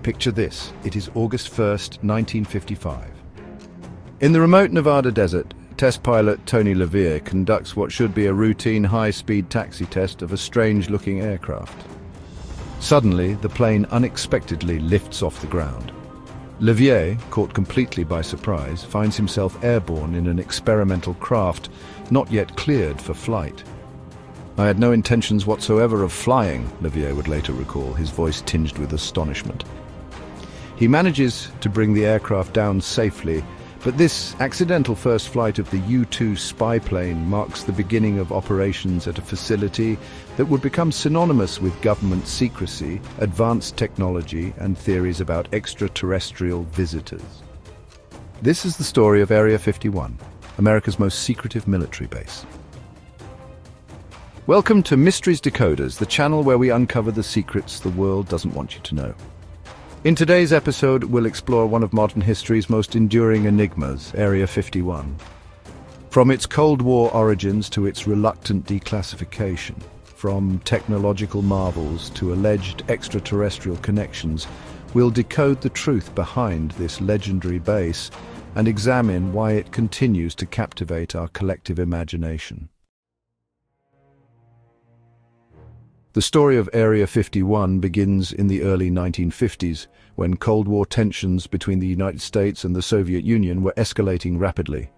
Picture this, it is August 1st, 1955. In the remote Nevada desert, test pilot Tony LaVier conducts what should be a routine high-speed taxi test of a strange-looking aircraft. Suddenly, the plane unexpectedly lifts off the ground. LaVier, caught completely by surprise, finds himself airborne in an experimental craft not yet cleared for flight. "I had no intentions whatsoever of flying," LaVier would later recall, his voice tinged with astonishment. He manages to bring the aircraft down safely, but this accidental first flight of the U-2 spy plane marks the beginning of operations at a facility that would become synonymous with government secrecy, advanced technology, and theories about extraterrestrial visitors. This is the story of Area 51, America's most secretive military base. Welcome to Mysteries Decoders, the channel where we uncover the secrets the world doesn't want you to know. In today's episode, we'll explore one of modern history's most enduring enigmas, Area 51. From its Cold War origins to its reluctant declassification, from technological marvels to alleged extraterrestrial connections, we'll decode the truth behind this legendary base and examine why it continues to captivate our collective imagination. The story of Area 51 begins in the early 1950s, when Cold War tensions between the United States and the Soviet Union were escalating rapidly.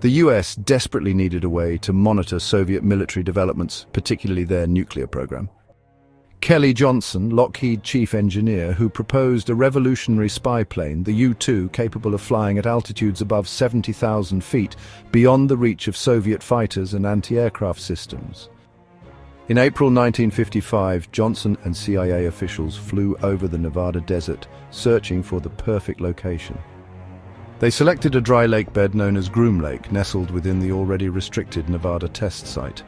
The US desperately needed a way to monitor Soviet military developments, particularly their nuclear program. Kelly Johnson, Lockheed chief engineer, who proposed a revolutionary spy plane, the U-2, capable of flying at altitudes above 70,000 feet, beyond the reach of Soviet fighters and anti-aircraft systems. In April 1955, Johnson and CIA officials flew over the Nevada desert, searching for the perfect location. They selected a dry lake bed known as Groom Lake, nestled within the already restricted Nevada test site.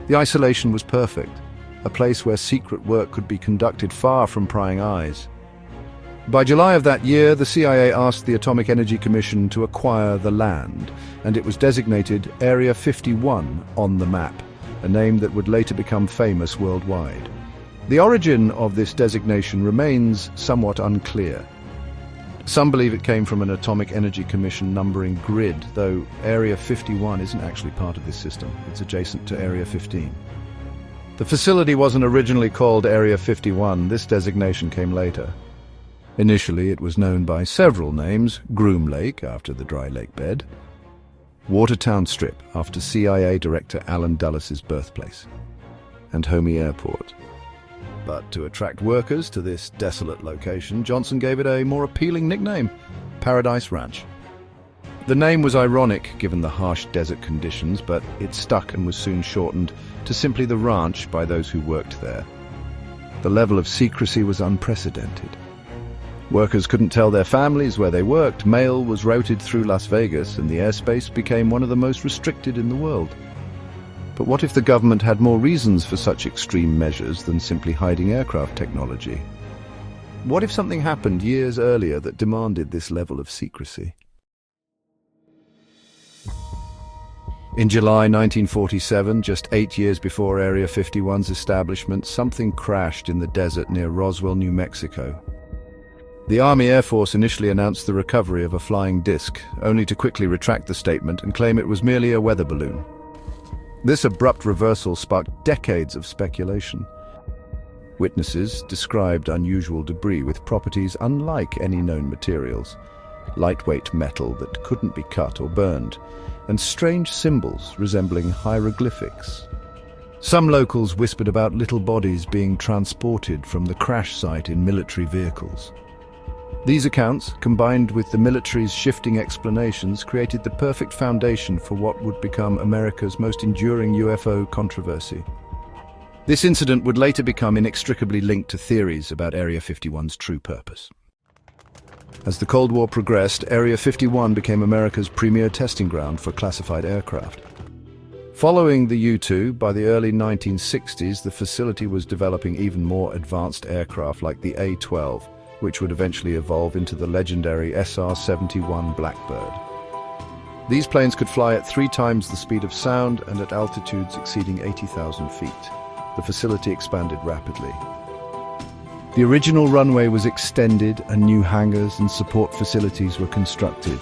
The isolation was perfect, a place where secret work could be conducted far from prying eyes. By July of that year, the CIA asked the Atomic Energy Commission to acquire the land, and it was designated Area 51 on the map, a name that would later become famous worldwide. The origin of this designation remains somewhat unclear. Some believe it came from an Atomic Energy Commission numbering grid, though Area 51 isn't actually part of this system. It's adjacent to Area 15. The facility wasn't originally called Area 51. This designation came later. Initially, it was known by several names: Groom Lake, after the dry lake bed; Watertown Strip, after CIA Director Allen Dulles' birthplace; and Homey Airport. But to attract workers to this desolate location, Johnson gave it a more appealing nickname: Paradise Ranch. The name was ironic given the harsh desert conditions, but it stuck and was soon shortened to simply the ranch by those who worked there. The level of secrecy was unprecedented. Workers couldn't tell their families where they worked, mail was routed through Las Vegas, and the airspace became one of the most restricted in the world. But what if the government had more reasons for such extreme measures than simply hiding aircraft technology? What if something happened years earlier that demanded this level of secrecy? In July 1947, just 8 years before Area 51's establishment, something crashed in the desert near Roswell, New Mexico. The Army Air Force initially announced the recovery of a flying disc, only to quickly retract the statement and claim it was merely a weather balloon. This abrupt reversal sparked decades of speculation. Witnesses described unusual debris with properties unlike any known materials: lightweight metal that couldn't be cut or burned, and strange symbols resembling hieroglyphics. Some locals whispered about little bodies being transported from the crash site in military vehicles. These accounts, combined with the military's shifting explanations, created the perfect foundation for what would become America's most enduring UFO controversy. This incident would later become inextricably linked to theories about Area 51's true purpose. As the Cold War progressed, Area 51 became America's premier testing ground for classified aircraft. Following the U-2, by the early 1960s, the facility was developing even more advanced aircraft like the A-12, which would eventually evolve into the legendary SR-71 Blackbird. These planes could fly at 3 times the speed of sound and at altitudes exceeding 80,000 feet. The facility expanded rapidly. The original runway was extended and new hangars and support facilities were constructed.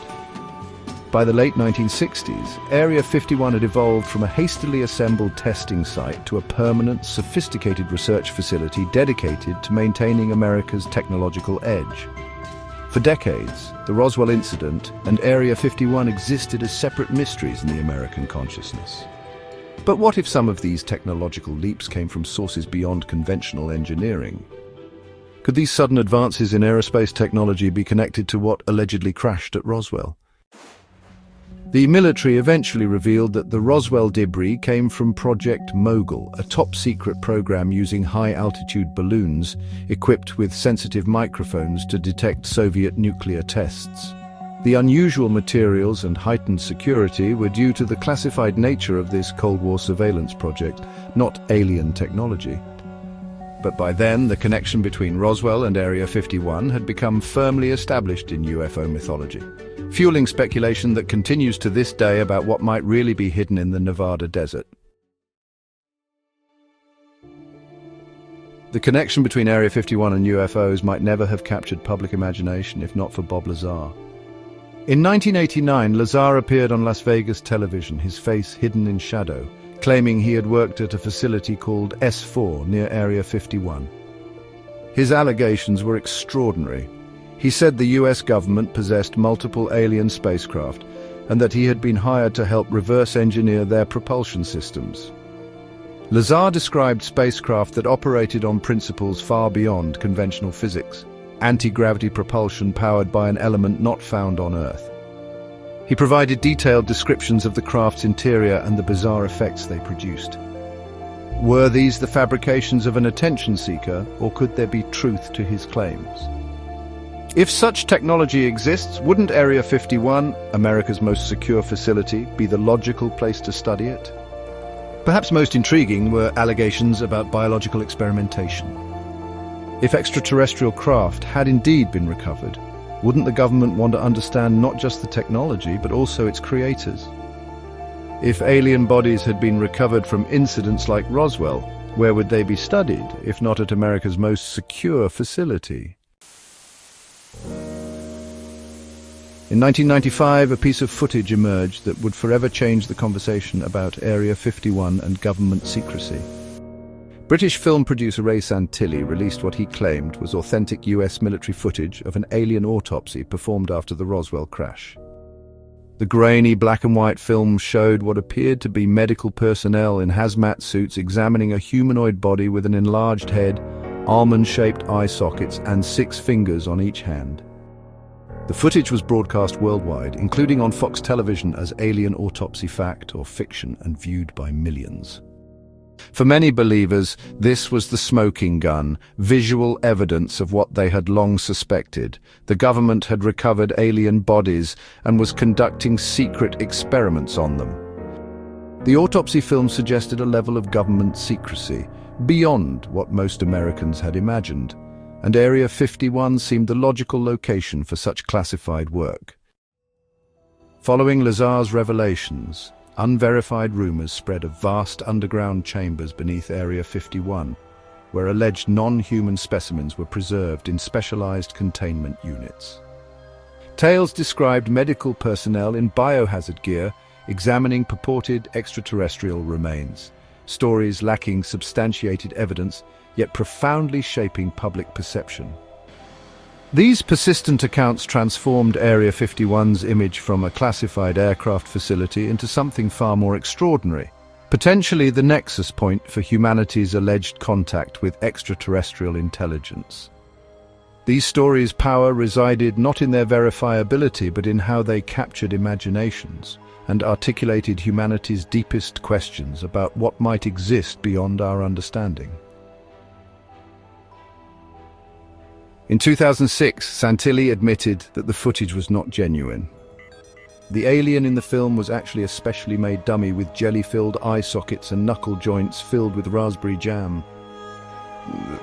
By the late 1960s, Area 51 had evolved from a hastily assembled testing site to a permanent, sophisticated research facility dedicated to maintaining America's technological edge. For decades, the Roswell incident and Area 51 existed as separate mysteries in the American consciousness. But what if some of these technological leaps came from sources beyond conventional engineering? Could these sudden advances in aerospace technology be connected to what allegedly crashed at Roswell? The military eventually revealed that the Roswell debris came from Project Mogul, a top-secret program using high-altitude balloons equipped with sensitive microphones to detect Soviet nuclear tests. The unusual materials and heightened security were due to the classified nature of this Cold War surveillance project, not alien technology. But by then, the connection between Roswell and Area 51 had become firmly established in UFO mythology, fueling speculation that continues to this day about what might really be hidden in the Nevada desert. The connection between Area 51 and UFOs might never have captured public imagination if not for Bob Lazar. In 1989, Lazar appeared on Las Vegas television, his face hidden in shadow, claiming he had worked at a facility called S4 near Area 51. His allegations were extraordinary. He said the US government possessed multiple alien spacecraft and that he had been hired to help reverse engineer their propulsion systems. Lazar described spacecraft that operated on principles far beyond conventional physics, anti-gravity propulsion powered by an element not found on Earth. He provided detailed descriptions of the craft's interior and the bizarre effects they produced. Were these the fabrications of an attention seeker, or could there be truth to his claims? If such technology exists, wouldn't Area 51, America's most secure facility, be the logical place to study it? Perhaps most intriguing were allegations about biological experimentation. If extraterrestrial craft had indeed been recovered, wouldn't the government want to understand not just the technology, but also its creators? If alien bodies had been recovered from incidents like Roswell, where would they be studied, if not at America's most secure facility? In 1995, a piece of footage emerged that would forever change the conversation about Area 51 and government secrecy. British film producer Ray Santilli released what he claimed was authentic US military footage of an alien autopsy performed after the Roswell crash. The grainy black and white film showed what appeared to be medical personnel in hazmat suits examining a humanoid body with an enlarged head, almond-shaped eye sockets, and 6 fingers on each hand. The footage was broadcast worldwide, including on Fox television as alien autopsy fact or fiction, and viewed by millions. For many believers, this was the smoking gun, visual evidence of what they had long suspected. The government had recovered alien bodies and was conducting secret experiments on them. The autopsy film suggested a level of government secrecy, beyond what most Americans had imagined, and Area 51 seemed the logical location for such classified work. Following Lazar's revelations, unverified rumors spread of vast underground chambers beneath Area 51, where alleged non-human specimens were preserved in specialized containment units. Tales described medical personnel in biohazard gear examining purported extraterrestrial remains, stories lacking substantiated evidence, yet profoundly shaping public perception. These persistent accounts transformed Area 51's image from a classified aircraft facility into something far more extraordinary, potentially the nexus point for humanity's alleged contact with extraterrestrial intelligence. These stories' power resided not in their verifiability, but in how they captured imaginations and articulated humanity's deepest questions about what might exist beyond our understanding. In 2006, Santilli admitted that the footage was not genuine. The alien in the film was actually a specially made dummy with jelly-filled eye sockets and knuckle joints filled with raspberry jam.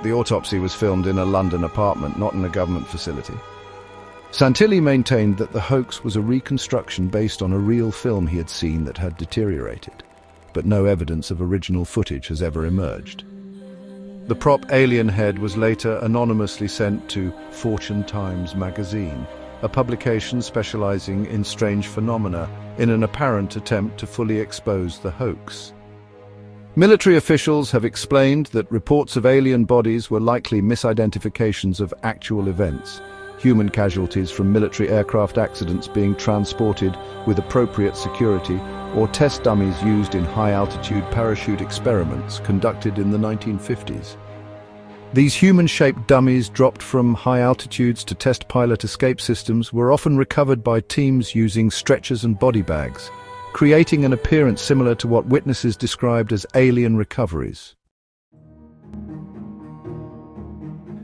The autopsy was filmed in a London apartment, not in a government facility. Santilli maintained that the hoax was a reconstruction based on a real film he had seen that had deteriorated, but no evidence of original footage has ever emerged. The prop alien head was later anonymously sent to Fortune Times magazine, a publication specializing in strange phenomena, in an apparent attempt to fully expose the hoax. Military officials have explained that reports of alien bodies were likely misidentifications of actual events, human casualties from military aircraft accidents being transported with appropriate security, or test dummies used in high-altitude parachute experiments conducted in the 1950s. These human-shaped dummies dropped from high altitudes to test pilot escape systems were often recovered by teams using stretchers and body bags, creating an appearance similar to what witnesses described as alien recoveries.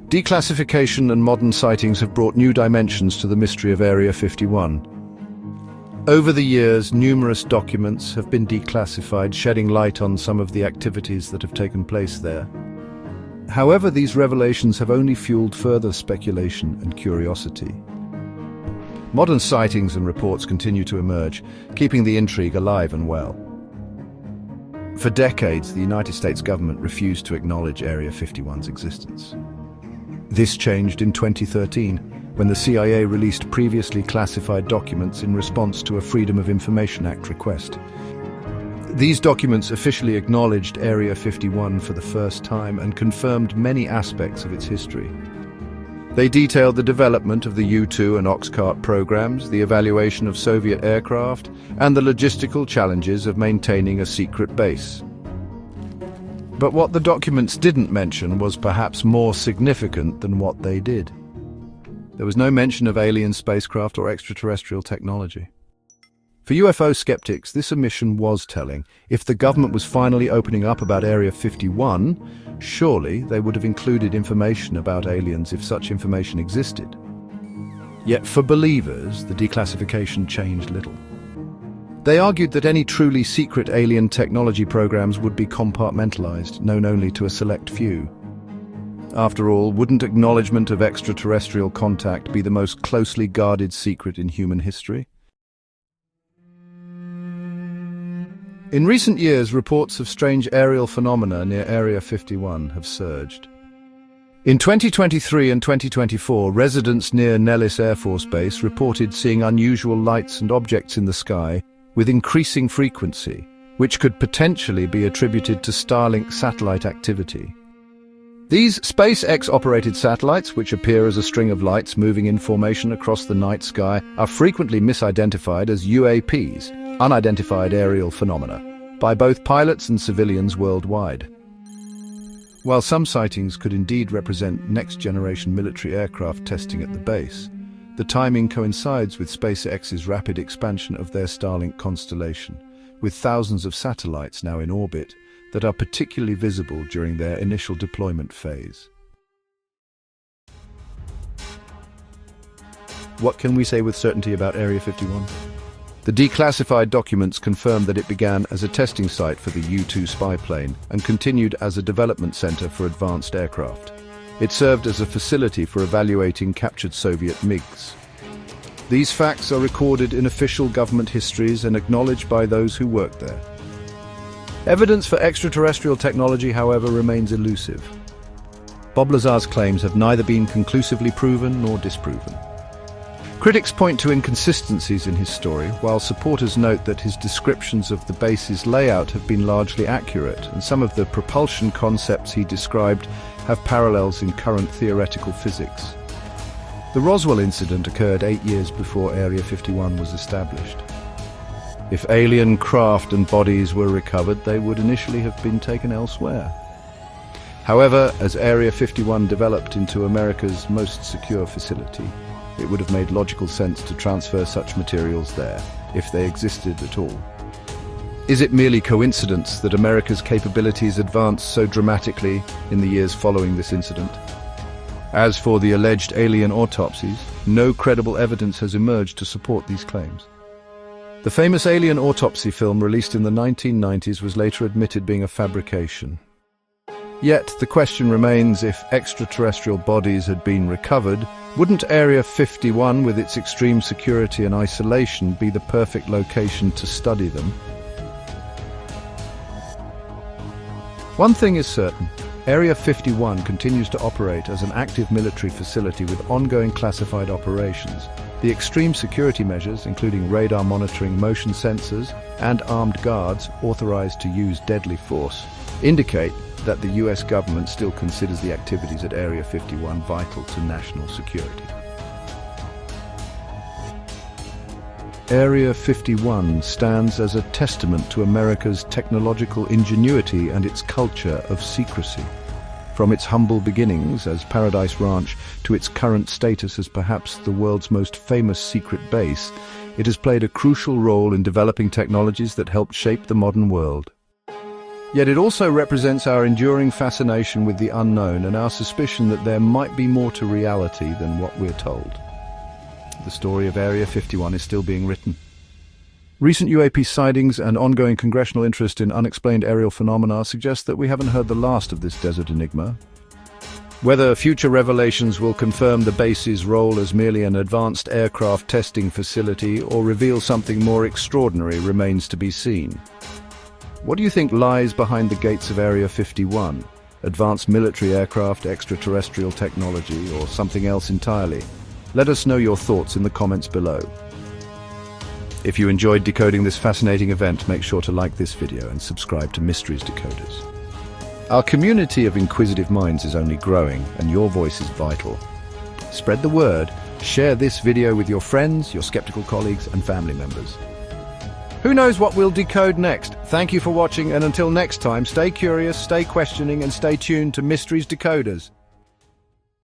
Declassification and modern sightings have brought new dimensions to the mystery of Area 51. Over the years, numerous documents have been declassified, shedding light on some of the activities that have taken place there. However, these revelations have only fueled further speculation and curiosity. Modern sightings and reports continue to emerge, keeping the intrigue alive and well. For decades, the United States government refused to acknowledge Area 51's existence. This changed in 2013, when the CIA released previously classified documents in response to a Freedom of Information Act request. These documents officially acknowledged Area 51 for the first time and confirmed many aspects of its history. They detailed the development of the U-2 and Oxcart programs, the evaluation of Soviet aircraft, and the logistical challenges of maintaining a secret base. But what the documents didn't mention was perhaps more significant than what they did. There was no mention of alien spacecraft or extraterrestrial technology. For UFO skeptics, this omission was telling. If the government was finally opening up about Area 51, surely they would have included information about aliens if such information existed. Yet for believers, the declassification changed little. They argued that any truly secret alien technology programs would be compartmentalized, known only to a select few. After all, wouldn't acknowledgement of extraterrestrial contact be the most closely guarded secret in human history? In recent years, reports of strange aerial phenomena near Area 51 have surged. In 2023 and 2024, residents near Nellis Air Force Base reported seeing unusual lights and objects in the sky with increasing frequency, which could potentially be attributed to Starlink satellite activity. These SpaceX-operated satellites, which appear as a string of lights moving in formation across the night sky, are frequently misidentified as UAPs, unidentified aerial phenomena, by both pilots and civilians worldwide. While some sightings could indeed represent next-generation military aircraft testing at the base, the timing coincides with SpaceX's rapid expansion of their Starlink constellation, with thousands of satellites now in orbit that are particularly visible during their initial deployment phase. What can we say with certainty about Area 51? The declassified documents confirm that it began as a testing site for the U-2 spy plane and continued as a development center for advanced aircraft. It served as a facility for evaluating captured Soviet MiGs. These facts are recorded in official government histories and acknowledged by those who worked there. Evidence for extraterrestrial technology, however, remains elusive. Bob Lazar's claims have neither been conclusively proven nor disproven. Critics point to inconsistencies in his story, while supporters note that his descriptions of the base's layout have been largely accurate, and some of the propulsion concepts he described have parallels in current theoretical physics. The Roswell incident occurred 8 years before Area 51 was established. If alien craft and bodies were recovered, they would initially have been taken elsewhere. However, as Area 51 developed into America's most secure facility, it would have made logical sense to transfer such materials there, if they existed at all. Is it merely coincidence that America's capabilities advanced so dramatically in the years following this incident? As for the alleged alien autopsies, no credible evidence has emerged to support these claims. The famous alien autopsy film released in the 1990s was later admitted being a fabrication. Yet the question remains, if extraterrestrial bodies had been recovered, wouldn't Area 51, with its extreme security and isolation, be the perfect location to study them? One thing is certain. Area 51 continues to operate as an active military facility with ongoing classified operations. The extreme security measures, including radar monitoring, motion sensors, and armed guards authorized to use deadly force, indicate that the US government still considers the activities at Area 51 vital to national security. Area 51 stands as a testament to America's technological ingenuity and its culture of secrecy. From its humble beginnings as Paradise Ranch to its current status as perhaps the world's most famous secret base, it has played a crucial role in developing technologies that helped shape the modern world. Yet it also represents our enduring fascination with the unknown and our suspicion that there might be more to reality than what we're told. The story of Area 51 is still being written. Recent UAP sightings and ongoing congressional interest in unexplained aerial phenomena suggest that we haven't heard the last of this desert enigma. Whether future revelations will confirm the base's role as merely an advanced aircraft testing facility or reveal something more extraordinary remains to be seen. What do you think lies behind the gates of Area 51? Advanced military aircraft, extraterrestrial technology, or something else entirely? Let us know your thoughts in the comments below. If you enjoyed decoding this fascinating event, make sure to like this video and subscribe to Mysteries Decoders. Our community of inquisitive minds is only growing, and your voice is vital. Spread the word, share this video with your friends, your skeptical colleagues, and family members. Who knows what we'll decode next? Thank you for watching, and until next time, stay curious, stay questioning, and stay tuned to Mysteries Decoders.